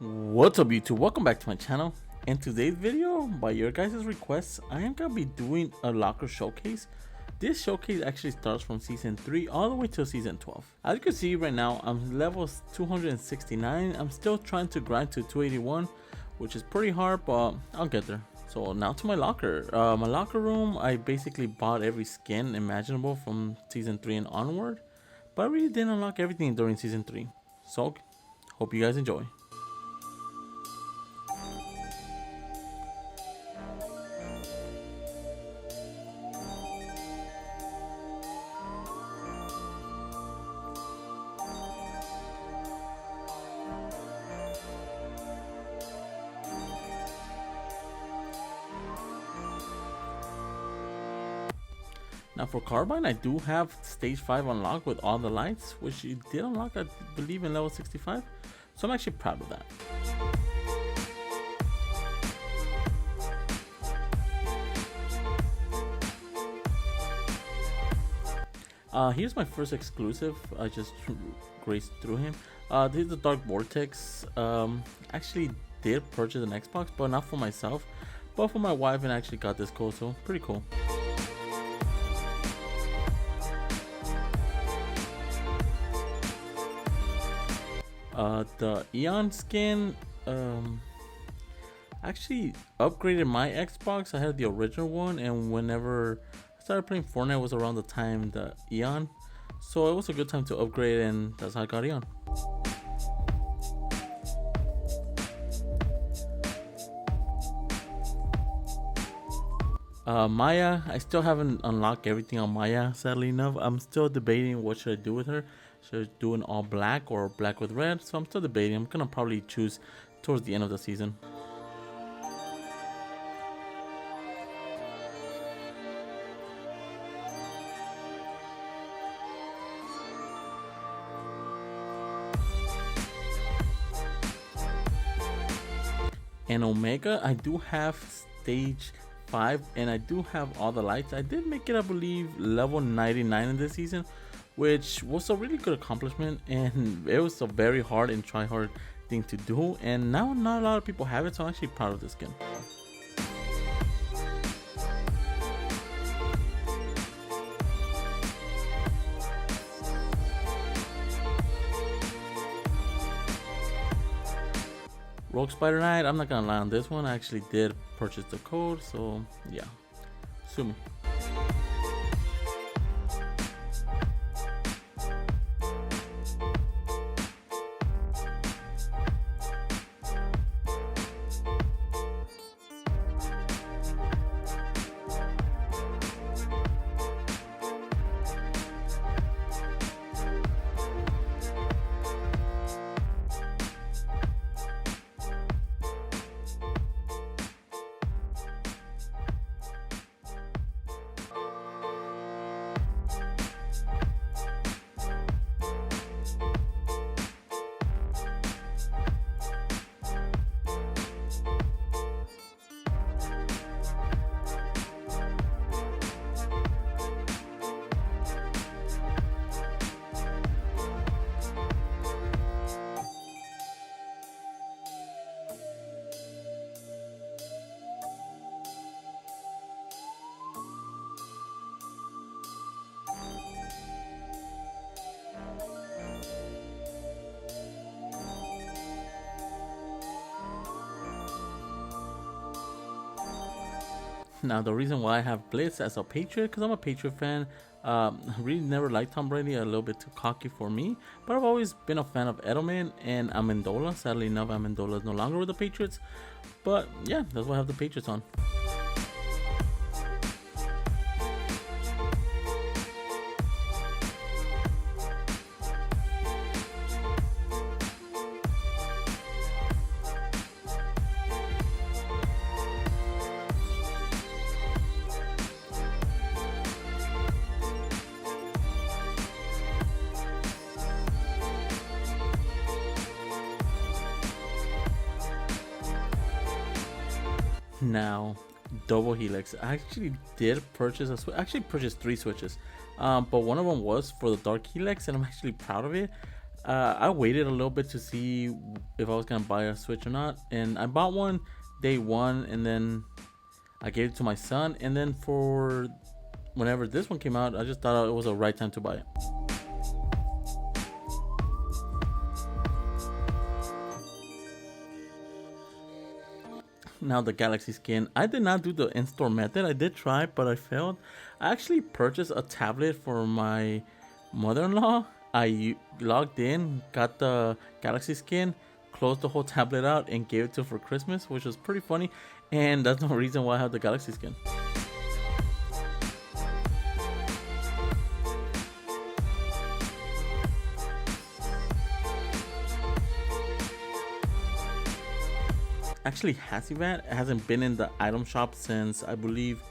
What's up YouTube, welcome back to my channel. In today's video, by your guys' requests, I am gonna be doing a locker showcase. This showcase actually starts from season 3 all the way to season 12. As you can see right now, I'm level 269. I'm still trying to grind to 281, which is pretty hard, but I'll get there. So now to my locker. My locker room, I basically bought every skin imaginable from season 3 and onward, but I really didn't unlock everything during season 3. So hope you guys enjoy. Now for Carbine, I do have stage 5 unlocked with all the lights, which you did unlock, I believe, in level 65. So I'm actually proud of that. Here's my first exclusive. I just graced through him. This is the Dark Vortex. Actually did purchase an Xbox, but not for myself, but for my wife, and I actually got this code, so pretty cool. The Eon skin actually upgraded my Xbox. I had the original one, and whenever I started playing Fortnite was around the time the Eon, so it was a good time to upgrade, and that's how I got Eon. Maya, I still haven't unlocked everything on Maya, sadly enough. I'm still debating what should I do with her. Should I do an all black or black with red? So I'm still debating. I'm gonna probably choose towards the end of the season. And Omega, I do have stage 5, and I do have all the lights. I did make it, I believe, level 99 in this season, which was a really good accomplishment, and it was a very hard and try hard thing to do, and now not a lot of people have it, so I'm actually proud of this skin. Rogue Spider Knight, I'm not gonna lie on this one. I actually did purchase the code, so yeah, sue me. Now the reason why I have Blitz as a Patriot, because I'm a Patriot fan. I really never liked Tom Brady, a little bit too cocky for me, but I've always been a fan of Edelman and Amendola. Sadly enough, Amendola is no longer with the Patriots, but yeah, that's why I have the Patriots on. Now, double helix. I actually did purchase a actually purchased 3 switches, but one of them was for the dark helix, and I'm actually proud of it. I waited a little bit to see if I was gonna buy a Switch or not, and I bought one day one, and then I gave it to my son, and then for whenever this one came out, I just thought it was the right time to buy it. Now the Galaxy skin, I did not do the in-store method. I did try, but I failed. I actually purchased a tablet for my mother-in-law. I logged in, got the Galaxy skin, closed the whole tablet out, and gave it to her for Christmas, which was pretty funny. And that's no reason why I have the Galaxy skin. Actually, Hasivat hasn't been in the item shop since, I believe,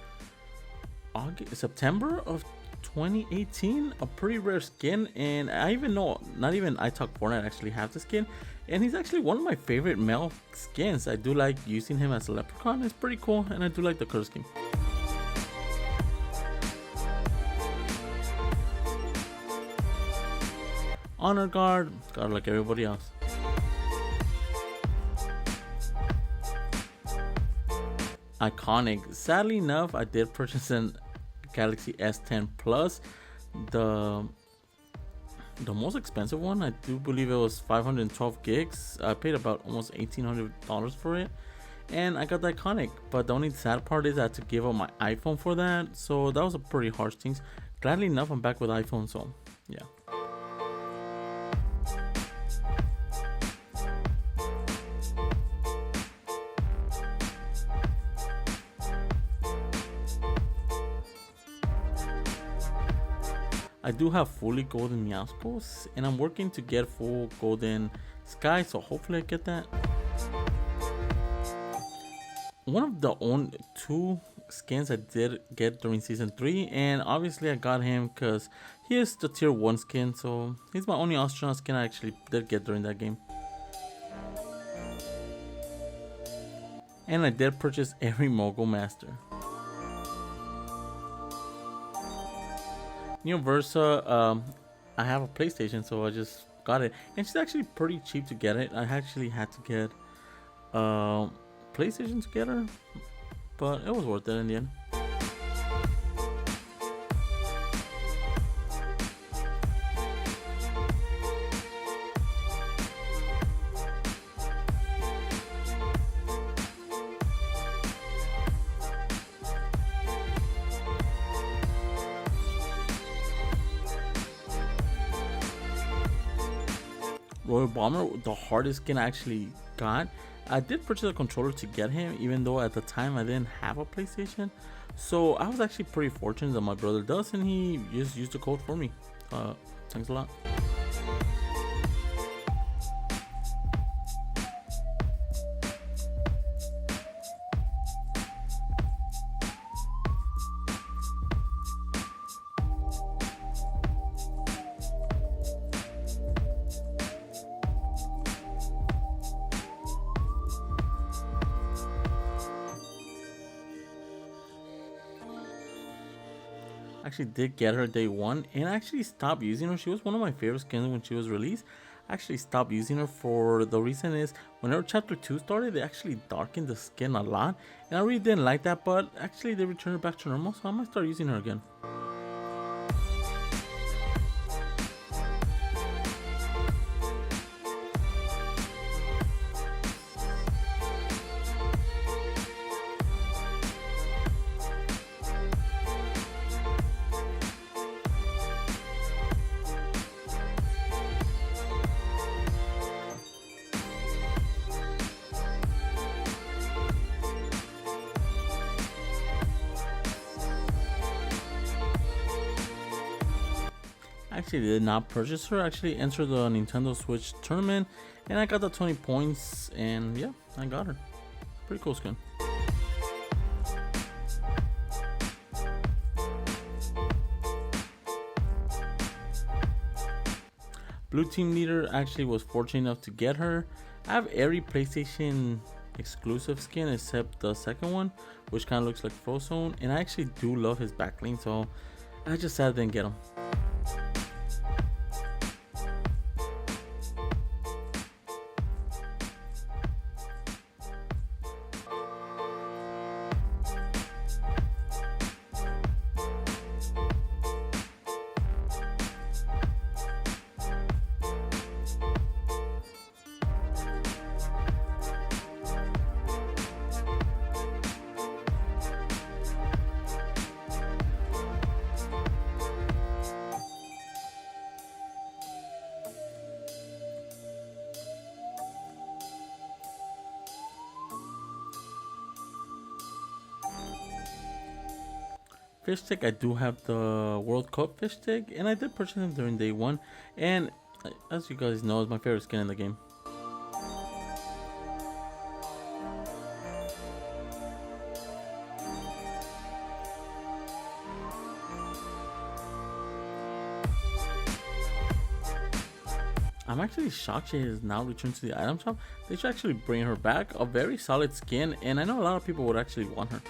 September of 2018. A pretty rare skin, and I even know not even I Talk Fortnite actually have the skin, and he's actually one of my favorite male skins. I do like using him as a leprechaun. It's pretty cool, and I do like the color scheme. Honor guard, got like everybody else. Iconic. Sadly enough, I did purchase an Galaxy S10 Plus, the most expensive one. I do believe it was 512 gigs. I paid about almost $1,800 for it, and I got the Iconic. But the only sad part is I had to give up my iPhone for that, so that was a pretty harsh thing. Gladly enough, I'm back with iPhone, so yeah. I do have fully golden Meowscles, and I'm working to get full golden Sky, so hopefully I get that. One of the only two skins I did get during season 3, and obviously I got him because he is the tier 1 skin, so he's my only astronaut skin I actually did get during that game. And I did purchase every Mogul Master. Versa, I have a PlayStation, so I just got it, and she's actually pretty cheap to get it. I actually had to get PlayStation to get her, but it was worth it in the end. Royal Bomber, the hardest skin I actually got. I did purchase a controller to get him, even though at the time I didn't have a PlayStation. So I was actually pretty fortunate that my brother does, and he just used the code for me. Thanks a lot. Actually did get her day one, and I actually stopped using her. She was one of my favorite skins when she was released. I actually stopped using her for the reason is whenever chapter 2 started, they actually darkened the skin a lot, and I really didn't like that, but actually they returned her back to normal, so I might start using her again. Actually did not purchase her. Actually entered the Nintendo Switch tournament, and I got the 20 points, and yeah, I got her. Pretty cool skin. Blue Team Leader, actually was fortunate enough to get her. I have every PlayStation exclusive skin except the second one, which kind of looks like Frozone, and I actually do love his backbling, so I just sad I didn't get him. Fish stick, I do have the World Cup fish stick, and I did purchase them during day one. And as you guys know, it's my favorite skin in the game. I'm actually shocked she has now returned to the item shop. They should actually bring her back. A very solid skin, and I know a lot of people would actually want her.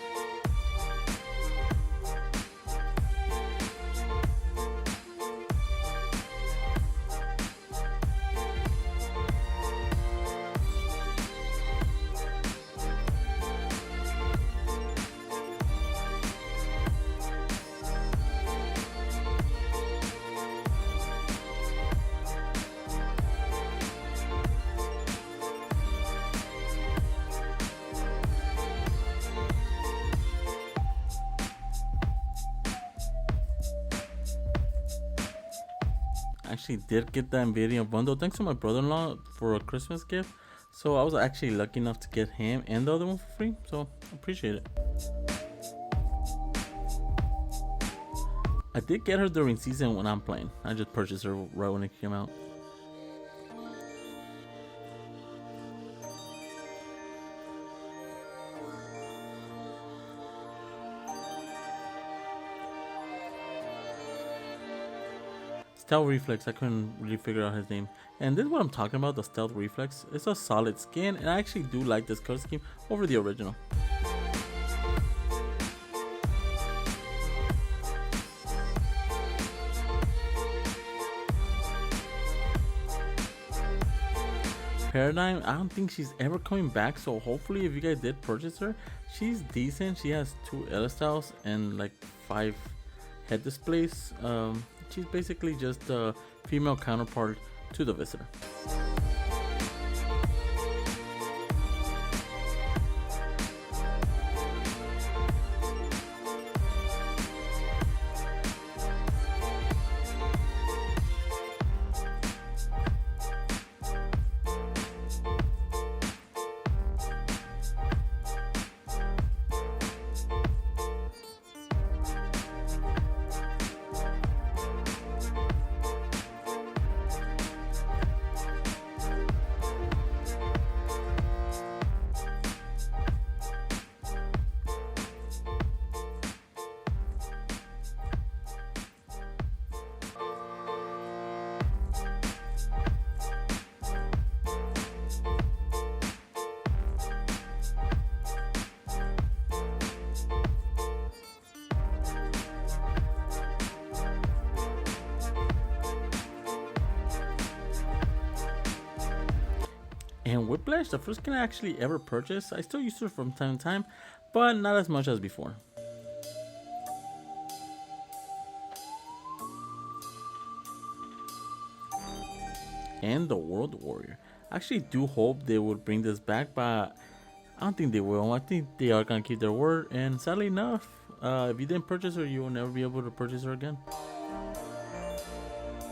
Actually did get that Nvidia bundle thanks to my brother-in-law for a Christmas gift, so I was actually lucky enough to get him and the other one for free, so I appreciate it. I did get her during season when I'm playing. I just purchased her right when it came out. Stealth Reflex, I couldn't really figure out his name. And this is what I'm talking about, the Stealth Reflex. It's a solid skin, and I actually do like this color scheme over the original. Paradigm, I don't think she's ever coming back, so hopefully if you guys did purchase her, she's decent. She has 2 L styles and like 5 head displays. She's basically just a female counterpart to the Visitor. And Whiplash, the first skin I actually ever purchased. I still use her from time to time, but not as much as before. And the World Warrior. I actually do hope they would bring this back, but I don't think they will. I think they are gonna keep their word, and sadly enough, if you didn't purchase her, you will never be able to purchase her again.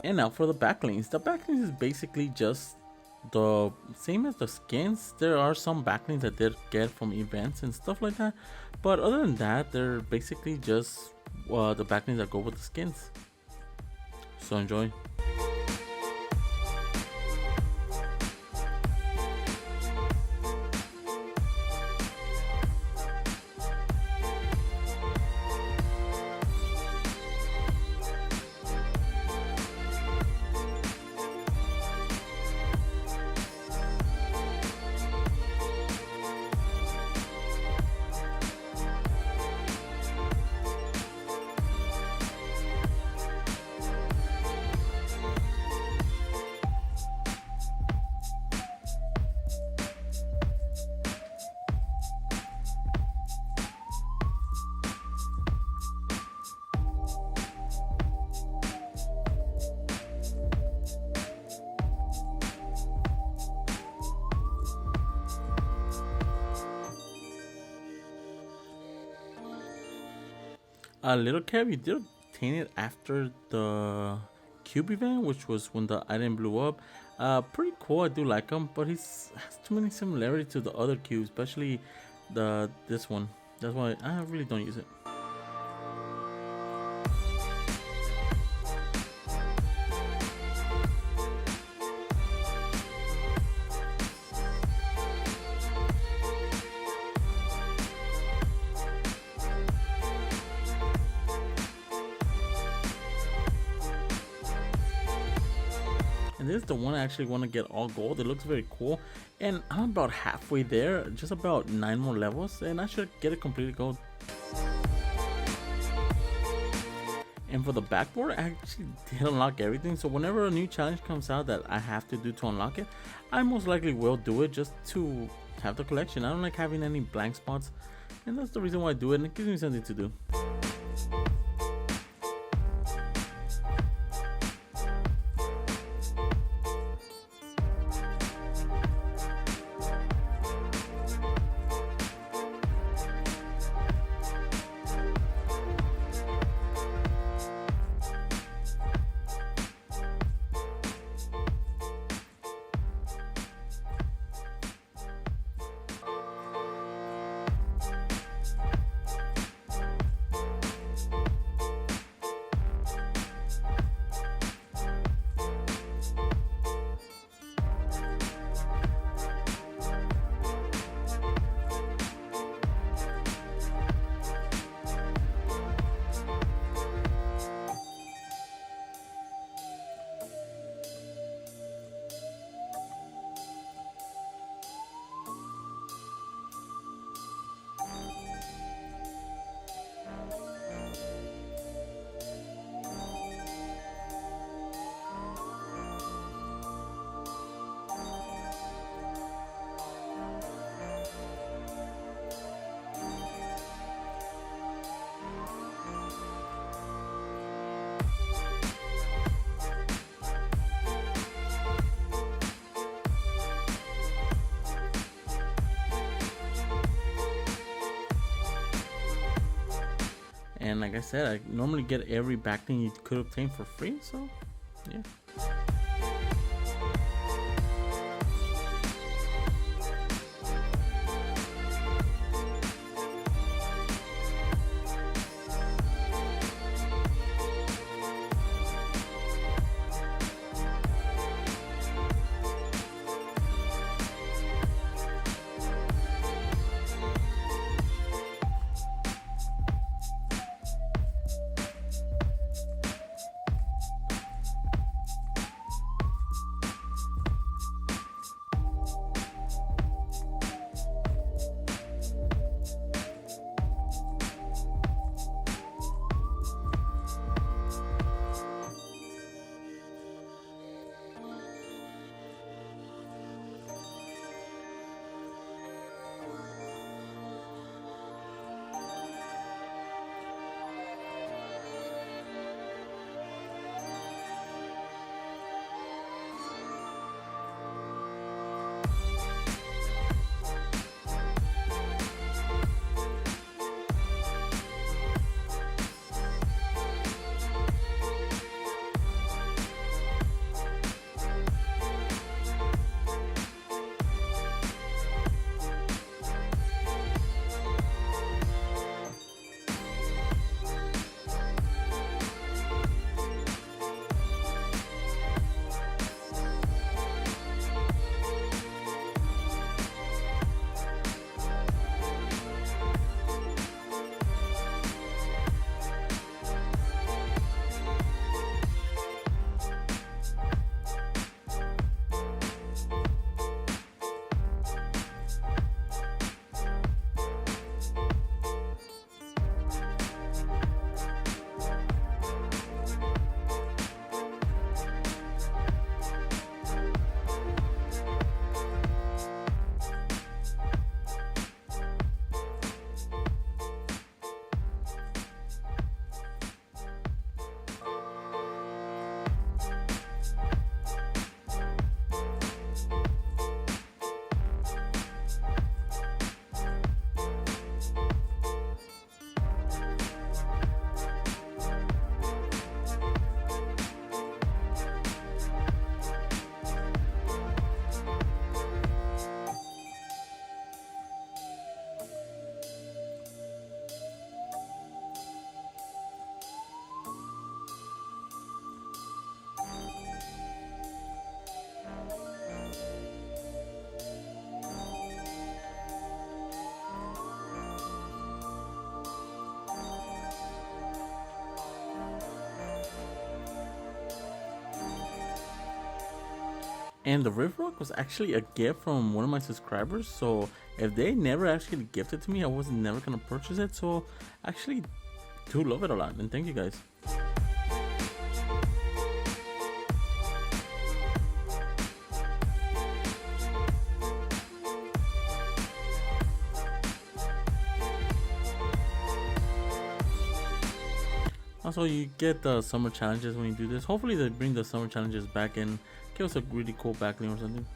And now for the backlinks. The backlinks is basically just the same as the skins. There are some backlinks that they get from events and stuff like that, but other than that, they're basically just the backlinks that go with the skins. So enjoy. A little cap, you did obtain it after the cube event, which was when the item blew up. Pretty cool, I do like him, but he has too many similarities to the other cubes, especially this one. That's why I really don't use it. this is the one I actually want to get all gold. It looks very cool, and I'm about halfway there, just about 9 more levels, and I should get it completely gold. And for the backboard, I actually did unlock everything, so whenever a new challenge comes out that I have to do to unlock it, I most likely will do it just to have the collection. I don't like having any blank spots, and that's the reason why I do it, and it gives me something to do. And like I said, I normally get every back thing you could obtain for free, so yeah. And the Rift Rock was actually a gift from one of my subscribers. So if they never actually gifted to me, I was never gonna purchase it. So I actually do love it a lot, and thank you guys. Also, you get the summer challenges when you do this. Hopefully they bring the summer challenges back and give us a really cool backlink or something.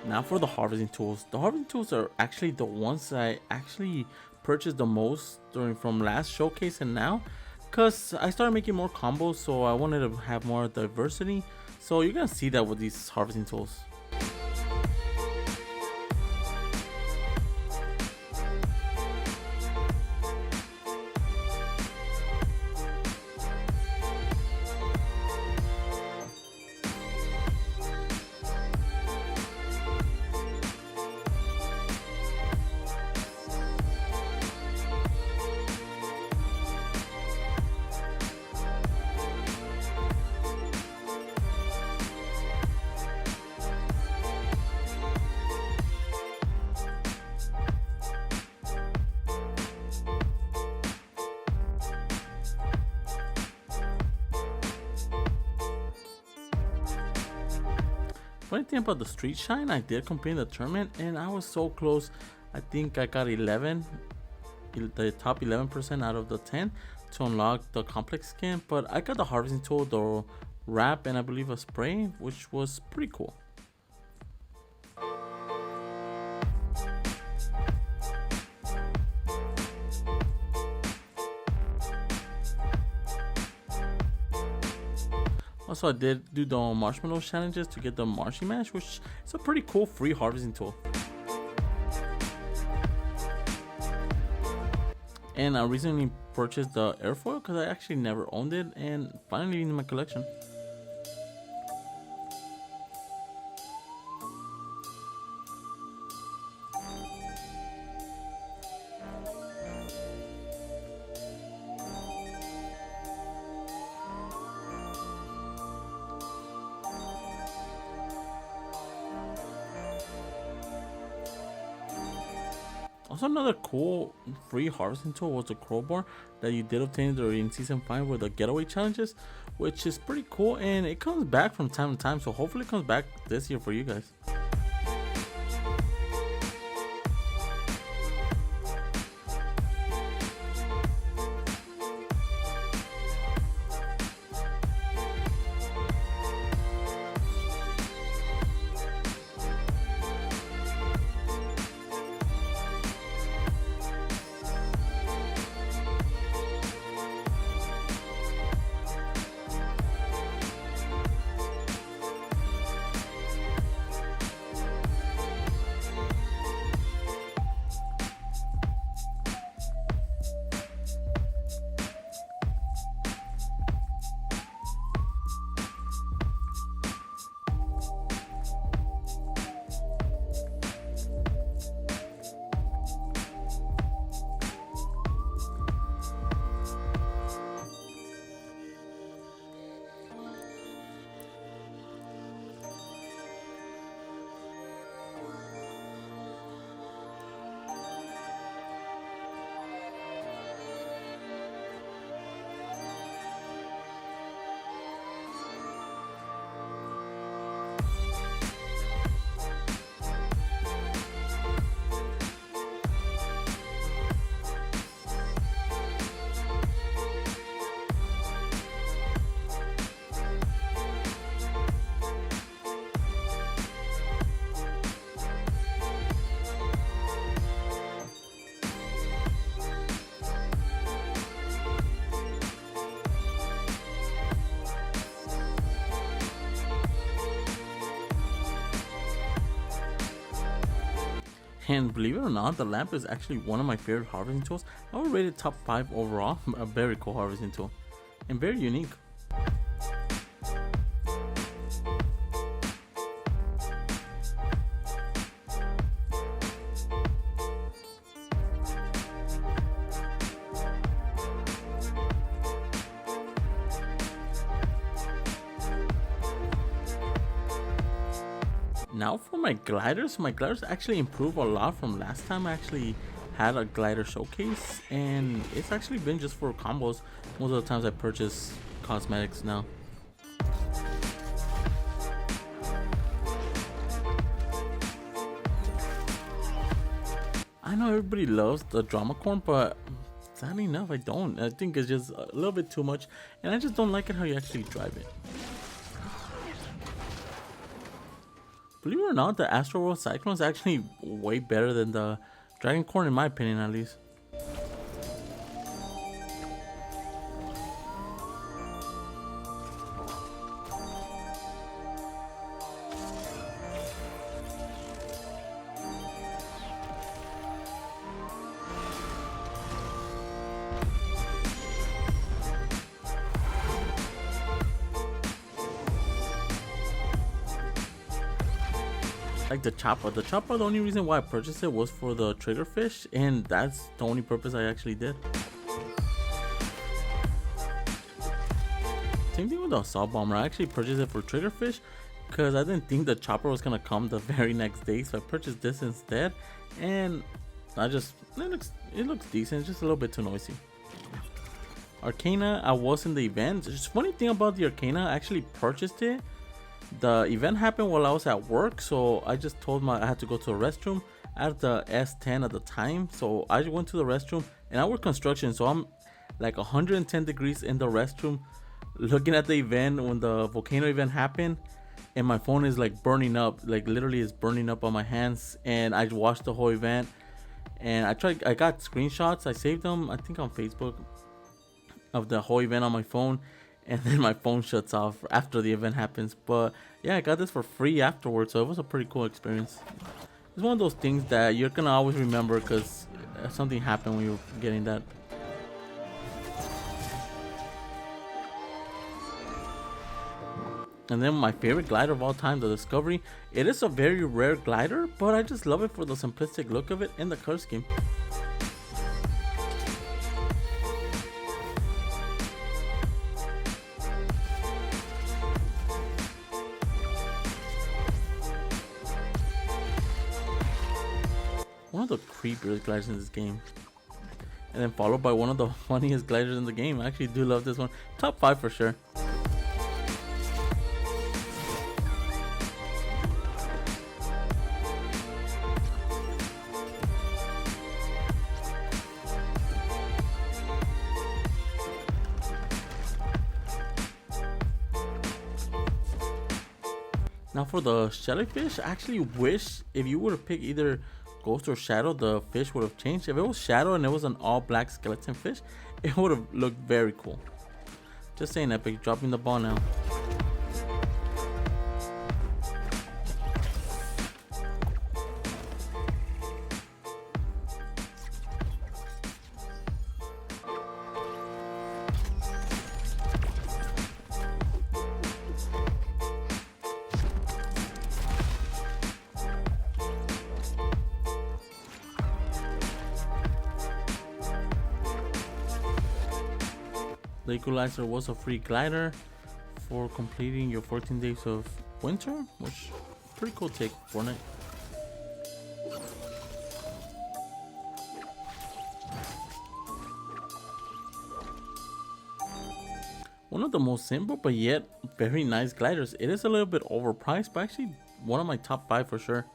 Now for the harvesting tools. The harvesting tools are actually the ones I actually purchased the most from last showcase and now, because I started making more combos, so I wanted to have more diversity. So you're gonna see that with these harvesting tools. Funny thing about the street shine, I did compete in the tournament and I was so close. I think I got 11, the top 11% out of the 10 to unlock the complex skin, but I got the harvesting tool, the wrap, and I believe a spray, which was pretty cool. Also, I did do the marshmallow challenges to get the Marshy Mash, which is a pretty cool free harvesting tool. And I recently purchased the airfoil because I actually never owned it, and finally in my collection. Also, another cool free harvesting tool was the crowbar that you did obtain during season 5 with the getaway challenges, which is pretty cool, and it comes back from time to time, so hopefully it comes back this year for you guys. And believe it or not, the lamp is actually one of my favorite harvesting tools. I would rate it top 5 overall. A very cool harvesting tool and very unique. Now for my gliders actually improved a lot from last time I actually had a glider showcase, and it's actually been just for combos. Most of the times I purchase cosmetics now. I know everybody loves the drama corn, but sadly enough I don't. I think it's just a little bit too much, and I just don't like it how you actually drive it. Believe it or not, the Astro World Cyclone is actually way better than the Dragon Corn, in my opinion at least. Like the chopper, the only reason why I purchased it was for the triggerfish, and that's the only purpose I actually did. Same thing with the assault bomber. I actually purchased it for triggerfish because I didn't think the chopper was gonna come the very next day, so I purchased this instead. And it looks decent, just a little bit too noisy. Arcana, I was in the event. Just funny thing about the Arcana, I actually purchased it. The event happened while I was at work, so I just told I had to go to the restroom. I had the S10 at the time, so I went to the restroom, and I work construction, so I'm like 110 degrees in the restroom looking at the event when the volcano event happened, and my phone is like burning up, like literally it's burning up on my hands. And I watched the whole event, and I got screenshots, I saved them I think on Facebook of the whole event on my phone, and then my phone shuts off after the event happens. But yeah, I got this for free afterwards, so it was a pretty cool experience. It's one of those things that you're gonna always remember because something happened when you were getting that. And then my favorite glider of all time, the Discovery. It is a very rare glider, but I just love it for the simplistic look of it and the color scheme. One of the creepiest gliders in this game, and then followed by one of the funniest gliders in the game. I actually do love this one. Top 5 for sure. Now for the jellyfish, I actually wish if you were to pick either Ghost or Shadow, the fish would have changed. If it was Shadow and it was an all black skeleton fish, it would have looked very cool. Just saying, Epic, dropping the ball now. The Equalizer was a free glider for completing your 14 days of winter, which pretty cool take, Fortnite. One of the most simple but yet very nice gliders. It is a little bit overpriced, but actually one of my top 5 for sure.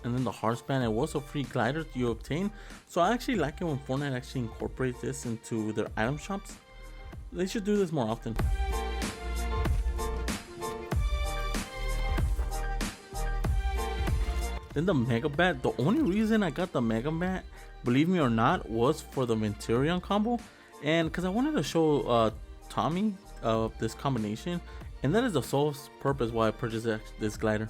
And then the Heartspan, it was a free glider you obtain. So I actually like it when Fortnite actually incorporates this into their item shops. They should do this more often. Then the Mega Bat, the only reason I got the Mega Bat, believe me or not, was for the Menturion combo, and because I wanted to show Tommy this combination, and that is the sole purpose why I purchased this glider.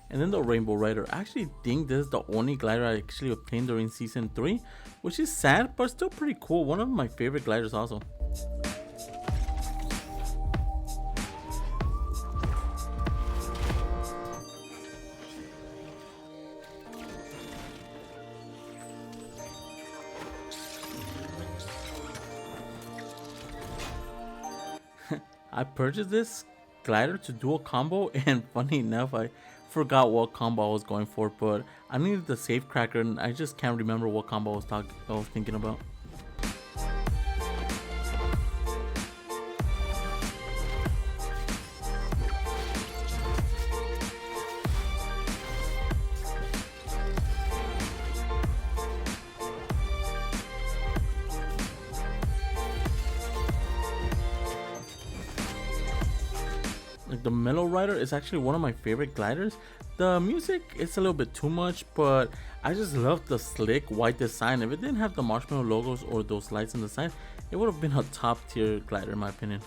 And then the Rainbow Rider. I actually think this is the only glider I actually obtained during season 3, which is sad but still pretty cool. One of my favorite gliders also. I purchased this glider to do a combo, and funny enough, I forgot what combo I was going for, but I needed the safe cracker and I just can't remember what combo I was thinking about. Like the Mellow Rider is actually one of my favorite gliders. The music is a little bit too much, but I just love the slick white design. If it didn't have the marshmallow logos or those lights on the side, it would have been a top tier glider in my opinion.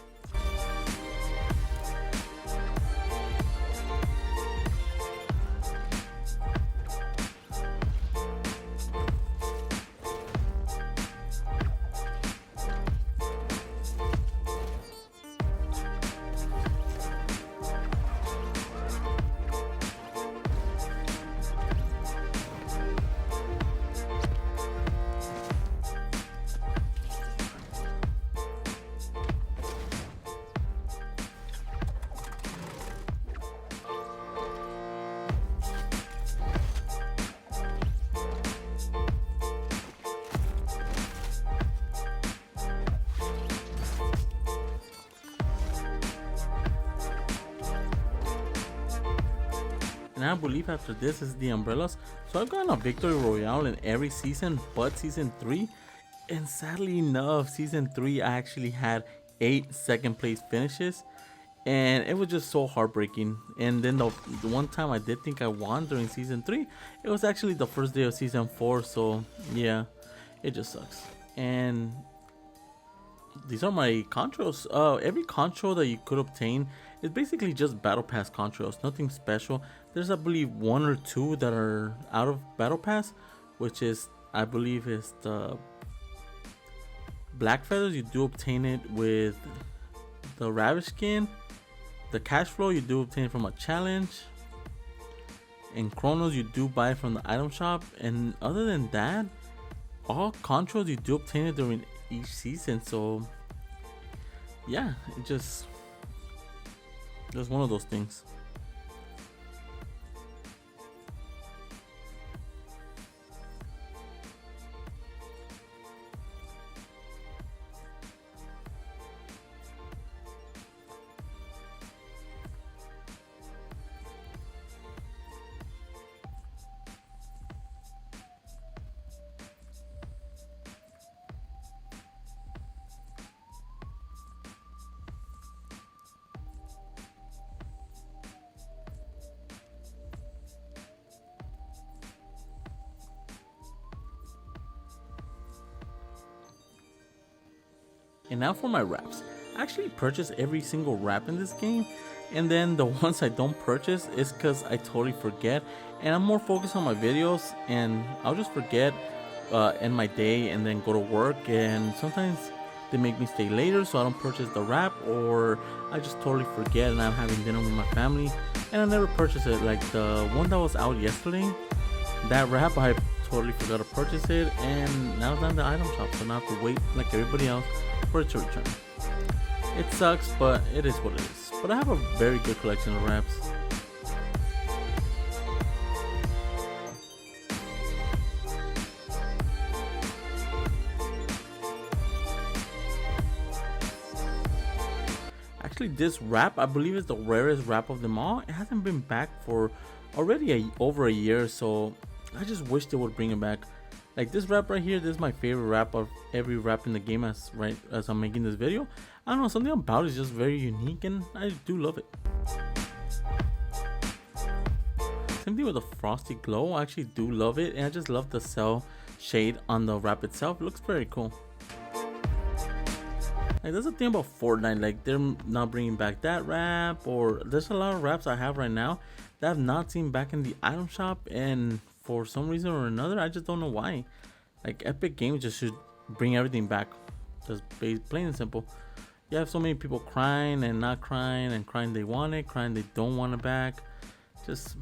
And I believe after this is the umbrellas. So I've gotten a victory royale in every season but season 3, and sadly enough season 3 I actually had 8 second place finishes, and it was just so heartbreaking. And then the one time I did think I won during season 3, it was actually the first day of season 4, so yeah, it just sucks. And these are my contrails. Every contrail that you could obtain is basically just battle pass contrails, nothing special. There's I believe 1 or 2 that are out of battle pass, which is I believe is the Black Feathers. You do obtain it with the Ravish skin. The cash flow you do obtain it from a challenge, and Chronos you do buy from the item shop. And other than that, all contrails you do obtain it during each season. So yeah, it just one of those things. And now for my wraps. I actually purchase every single wrap in this game, and then the ones I don't purchase is because I totally forget, and I'm more focused on my videos, and I'll just forget end my day and then go to work, and sometimes they make me stay later, so I don't purchase the wrap, or I just totally forget and I'm having dinner with my family and I never purchase it. Like the one that was out yesterday, that wrap I totally forgot to purchase it, and now it's on the item shop, so now I have to wait like everybody else for it to return. It sucks, but it is what it is. But I have a very good collection of wraps. Actually, this wrap I believe is the rarest wrap of them all. It hasn't been back for already over a year, so I just wish they would bring it back. Like this rap right here, this is my favorite rap of every rap in the game as I'm making this video. I don't know, something about it is just very unique and I do love it. Same thing with the frosty glow. I actually do love it, and I just love the cell shade on the rap itself. It looks very cool. Like that's the thing about Fortnite, like they're not bringing back that rap, or there's a lot of raps I have right now that I've not seen back in the item shop, and for some reason or another, I just don't know why. Like Epic Games just should bring everything back, just plain and simple. You have so many people crying and not crying, and crying they want it, crying they don't want it back. Just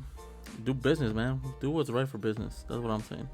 do business, man. Do what's right for business. That's what I'm saying.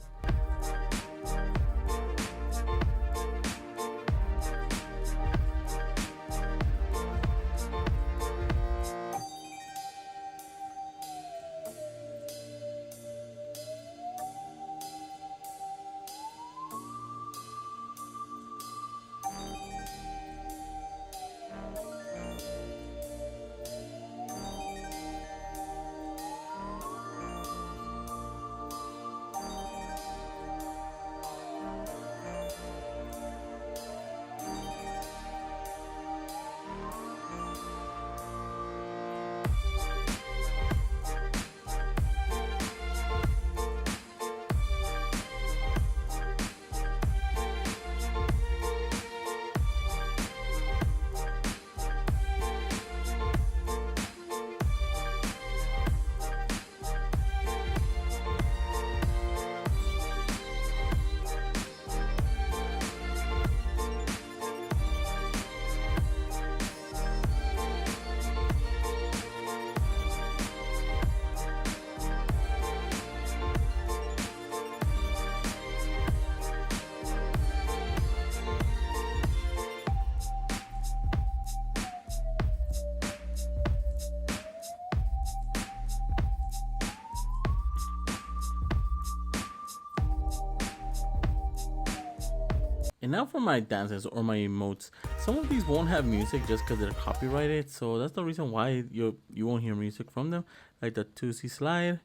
And now for my dances or my emotes. Some of these won't have music just because they're copyrighted, so that's the reason why you won't hear music from them, like the 2C slide.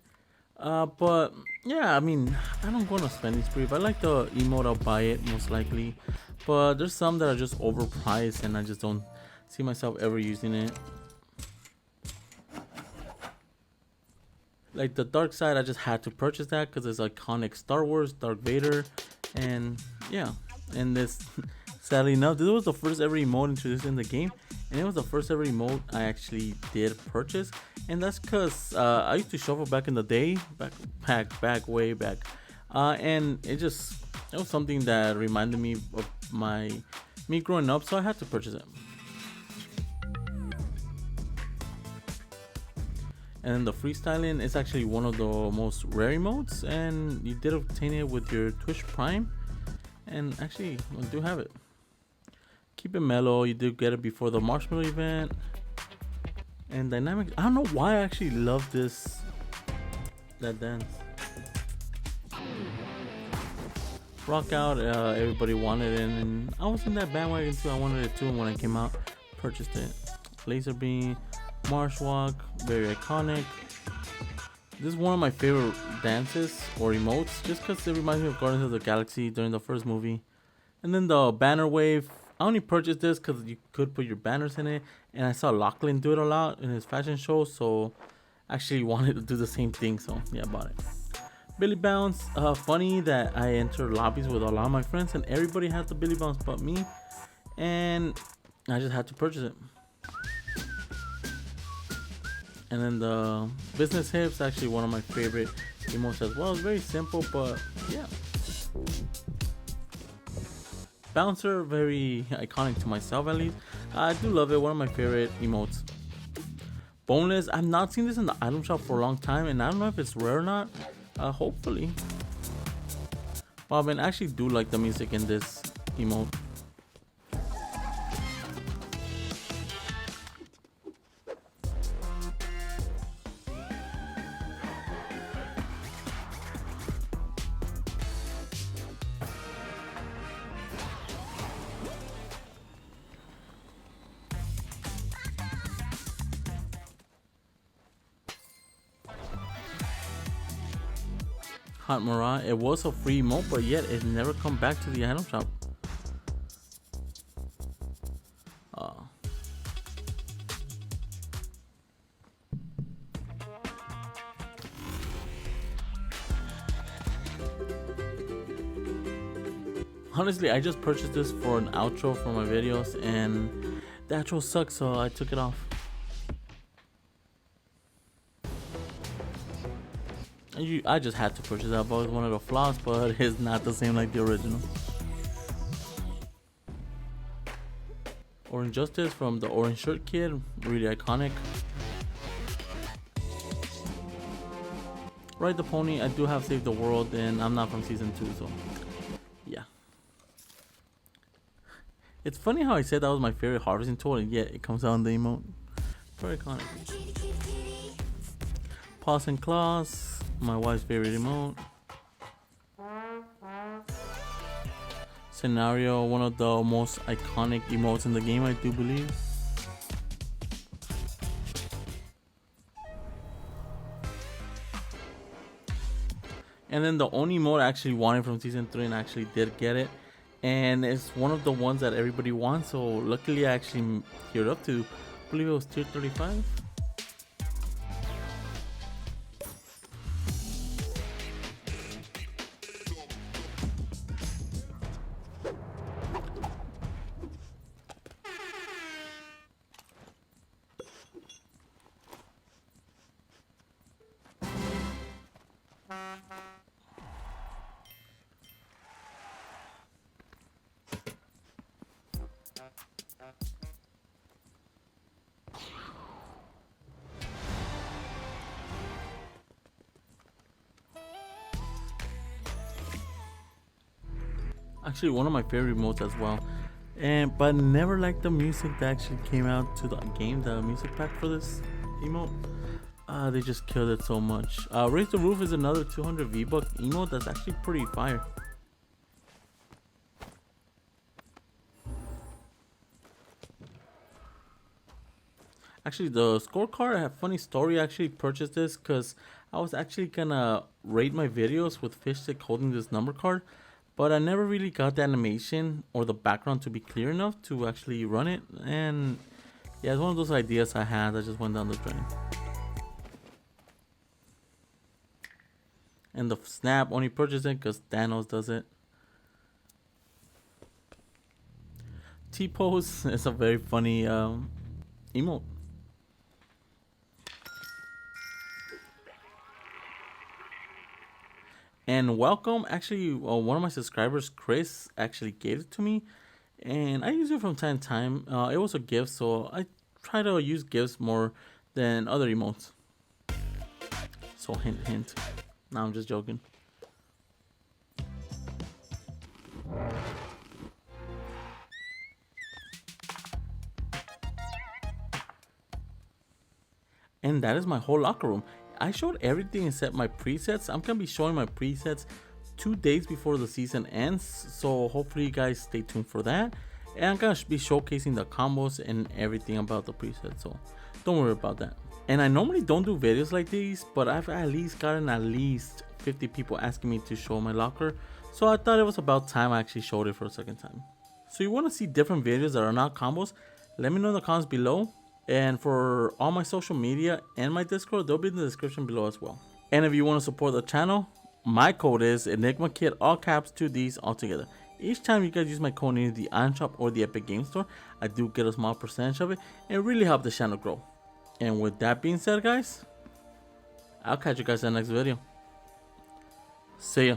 But yeah, I mean, I don't go on a spending spree. If I like the emote, I'll buy it most likely. But there's some that are just overpriced and I just don't see myself ever using it. Like the dark side, I just had to purchase that because it's iconic Star Wars, Darth Vader, and yeah. And this, sadly enough, this was the first ever emote introduced in the game, and it was the first ever emote I actually did purchase. And that's because I used to shuffle back in the day, way back, and it was something that reminded me of me growing up, so I had to purchase it. And the freestyling is actually one of the most rare emotes, and you did obtain it with your Twitch Prime. And actually, I do have it. Keep it mellow. You do get it before the marshmallow event. And dynamic. I don't know why I actually love that dance. Rock out. Everybody wanted it, and I was in that bandwagon too. I wanted it too, and when it came out, purchased it. Laser beam, marsh walk, very iconic. This is one of my favorite dances or emotes just because it reminds me of Guardians of the Galaxy during the first movie. And then the banner wave. I only purchased this because you could put your banners in it. And I saw Lachlan do it a lot in his fashion show. So I actually wanted to do the same thing. So yeah, I bought it. Billy Bounce. Funny that I enter lobbies with a lot of my friends and everybody has the Billy Bounce but me. And I just had to purchase it. And then the business hips, actually one of my favorite emotes as well. It's very simple, but yeah. Bouncer, very iconic to myself at least. I do love it, one of my favorite emotes. Boneless, I've not seen this in the item shop for a long time, and I don't know if it's rare or not. Hopefully. Well, I mean, I actually do like the music in this emote. Hot Mara. It was a free emote, but yet it never come back to the item shop. Honestly, I just purchased this for an outro for my videos, and the outro sucks, so I took it off. I just had to purchase that. I've always wanted a floss, but it's not the same like the original. Orange Justice from the Orange Shirt Kid, really iconic. Ride the Pony, I do have Save the World, and I'm not from season 2, so yeah. It's funny how I said that was my favorite harvesting tool, and yet it comes out in the emote. Very iconic. Paws and Claws, my wife's favorite emote. Scenario, one of the most iconic emotes in the game, I do believe. And then the only emote I actually wanted from season 3 and actually did get it. And it's one of the ones that everybody wants, so luckily I actually geared up to, I believe it was tier 35. Actually one of my favorite emotes as well, but never liked the music that actually came out to the game, the music pack for this emote. They just killed it so much. Raise the Roof is another 200 V-Buck emote that's actually pretty fire. Actually, the scorecard, I have a funny story. I actually purchased this because I was actually gonna rate my videos with Fishstick holding this number card, but I never really got the animation or the background to be clear enough to actually run it. And yeah, it's one of those ideas I had that just went down the drain. And the snap, only purchased it because Thanos does it. T-pose is a very funny emote. And welcome, actually, one of my subscribers, Chris, actually gave it to me, and I use it from time to time. It was a gift, so I try to use gifts more than other emotes. So hint, hint. No, I'm just joking. And that is my whole locker room. I showed everything except my presets. I'm gonna be showing my presets 2 days before the season ends, so hopefully you guys stay tuned for that. And I'm gonna be showcasing the combos and everything about the presets, so don't worry about that. And I normally don't do videos like these, but I've at least gotten at least 50 people asking me to show my locker, so I thought it was about time I actually showed it for a second time. So you want to see different videos that are not combos? Let me know in the comments below. And for all my social media and my Discord, they'll be in the description below as well. And if you want to support the channel, my code is ENIGMAKIDD, all caps, 2 Ds all together. Each time you guys use my code in the item shop or the Epic Game Store, I do get a small percentage of it and really help the channel grow. And with that being said, guys, I'll catch you guys in the next video. See ya.